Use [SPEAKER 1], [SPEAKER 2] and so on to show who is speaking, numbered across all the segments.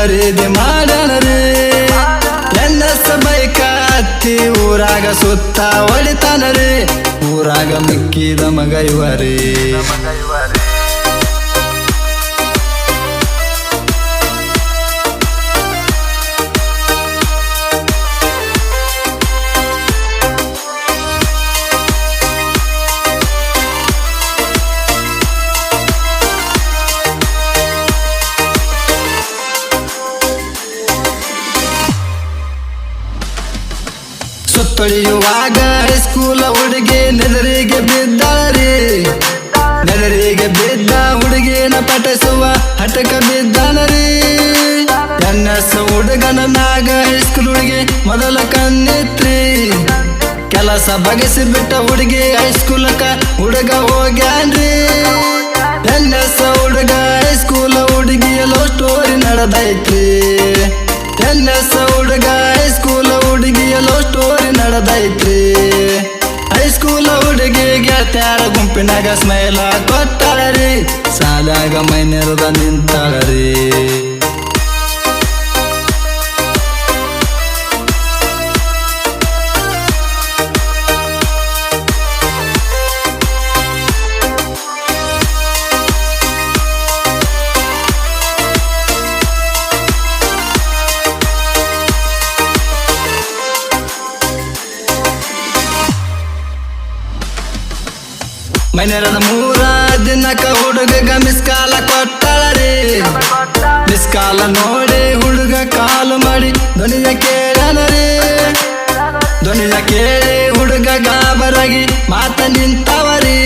[SPEAKER 1] ಖರೀದಿ ಮಾಡ್ಯಾನರಿ NS ಬೈಕ ಹತ್ತಿ ಊರಾಗ ಸುತ್ತ ಹೊಡಿತಾನರಿ ಊರಾಗ ಮಿಕ್ಕಿದ ಮಗ ಇವರಿ ಸುತ್ತೊಳಿಯುವಾಗ ಹೈಸ್ಕೂಲ ಹುಡುಗಿ ನೆದರಿಗೆ ಬಿದ್ದಾರಿ ನೆದರಿಗೆ ಬಿದ್ದ ಹುಡುಗಿನ ಪಠಿಸುವ ಹಠಕ ಬಿದ್ದಾನರಿ NS ಹುಡುಗನ ಮ್ಯಾಗ ಹೈಸ್ಕೂಲ್ ಹುಡುಗಿ ಮೊದಲ ಕಣ್ಣಿತ್ರಿ ಕೆಲಸ ಬಗೆಸಿ ಬಿಟ್ಟ ಹುಡುಗಿ ಹೈಸ್ಕೂಲಕ ಹುಡುಗ ಹೋಗ್ಯಾನ್ರಿ NS ಹುಡುಗ ಹೈಸ್ಕೂಲ ಹುಡುಗಿಯ ಲವ್ ಸ್ಟೋರಿ ನಡೆದೈತ್ರಿ NS ಹುಡುಗ ಹೈಸ್ಕೂಲ ಹುಡುಗಿಯ ಲವ್ ಸ್ಟೋರಿ ನಡೆದೈತ್ರಿ ಹೈಸ್ಕೂಲ ಹುಡುಗಿ ಗೆಳತ್ಯಾರ ಗುಂಪಿನಾಗ ಸ್ಮೈಲ ಕೊಟ್ಟಾಳರಿ ಸಾಲಾಗ ಮೈನೆರದ ನಿಂತಾಳರಿ ಮೈನೆರದ 3 ದಿನಕ್ಕ ಹುಡುಗ ಮಿಸ್ಕಾಲ ಕೊಟ್ಟಾಳರಿ ಮಿಸ್ಕಾಲ ನೋಡಿ ಹುಡುಗ ಕಾಲು ಮಾಡಿ ಧ್ವನಿಯ ಕೇಳನರಿ ಧ್ವನಿಯ ಕೇಳಿ ಹುಡುಗ ಗಾಬರಾಗಿ ಮಾತ ನಿಂತವರಿ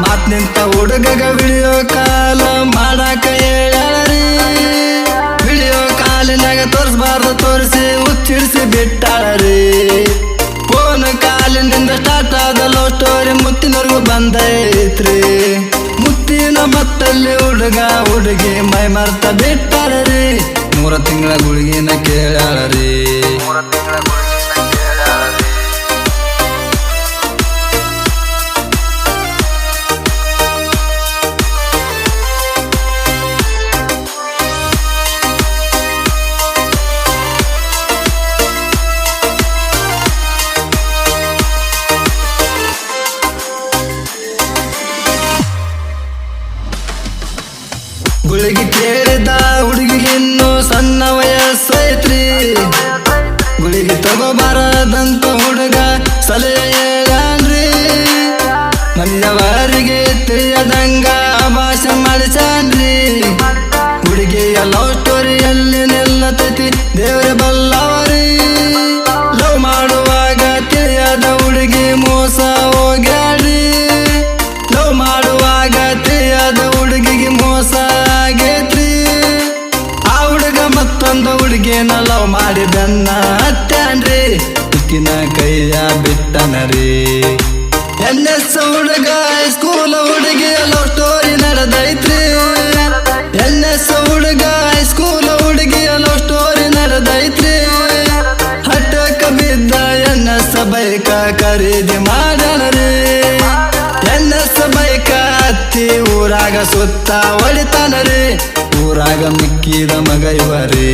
[SPEAKER 1] ಮಾತ್ ನಿಂತ ಹುಡುಗಗ ವಿಡಿಯೋ ಕಾಲ ಮಾಡಾಕ ಹೇಳರಿ ವಿಡಿಯೋ ಕಾಲಿನಾಗ ತೋರಿಸಬಾರ್ದು ತೋರಿಸಿ ಹುಚ್ಚಿಡಿಸಿ ಬಿಟ್ಟಾಳರಿ ಫೋನ್ ಕಾಲಿನಿಂದ ಸ್ಟಾರ್ಟ್ ಆದ ಲವ್ ಸ್ಟೋರಿ ಮುತ್ತಿನವರೆಗೂ ಬಂದೈತ್ರಿ ಮುತ್ತಿನ ಮತ್ತಲ್ಲಿ ಹುಡುಗ ಹುಡುಗಿ ಮೈ ಮರ್ತ ಬಿಟ್ಟಾಳರಿ 3 ತಿಂಗಳ ಗುಳಿಗಿನ ಕೇಳಾಳರಿ ಗುಳಿಗೆ ಕೇಳಿದ ಹುಡುಗಿಗೆ ಇನ್ನೂ ಸಣ್ಣ ವಯಸ್ಸೈತ್ರಿ ಗುಳಿಗೆ ತಗೋಬಾರದಂತ ಹುಡುಗ ಸಲಹೆ ಹೇಳನ್ರಿ ಮನೆಯವರಿಗೆ ತಿಳಿಯದಂಗ ಭಾಷೆ ಮಾಡಿಸನ್ರಿ ಹುಡುಗಿಯ ಲವ್ ಸ್ಟೋರಿಯಲ್ಲಿ ನಿಲ್ಲತೈತಿ ದೇವರೇ ಬಲ್ಲವರಿ ಲವ್ ಮಾಡುವಾಗ ತಿಳಿಯದ ಹುಡುಗಿ ಮೋಸ ಹೋಗ್ಯಾಡ್ರಿ ಲವ್ ಮಾಡುವಾಗ ತಿಳಿಯದ ಹುಡುಗಿಗೆ ಮೋಸ ಆಗೈತ್ರಿ ಆ ಹುಡುಗ ಮತ್ತೊಂದು ಹುಡುಗಿನ ಲವ್ ಮಾಡಿ ಬೆನ್ನ ಹತ್ಯಾನ್ರಿ ಹುಡುಗಿನ ಕೈಯ ಬಿಟ್ಟನರಿ NS ಹುಡುಗ ಹೈಸ್ಕೂಲ ಹುಡುಗಿಯ ಲವ್ ಸ್ಟೋರಿ ನಡೆದೈತ್ರಿ NS ಹುಡುಗ ಹೈಸ್ಕೂಲ ಹುಡುಗಿಯ ಲವ್ ಸ್ಟೋರಿ ನಡೆದೈತ್ರಿ ಹಠಕ ಬಿದ್ದ NS ಬೈಕ ಖರೀದಿ ಮಾಡ್ಯಾನರಿ NS ಬೈಕ ಹತ್ತಿ ಊರಾಗ ಸುತ್ತ ಹೊಡಿತಾನರಿ ಊರಾಗ ಮಿಕ್ಕಿದ ಮಗ ಇವರಿ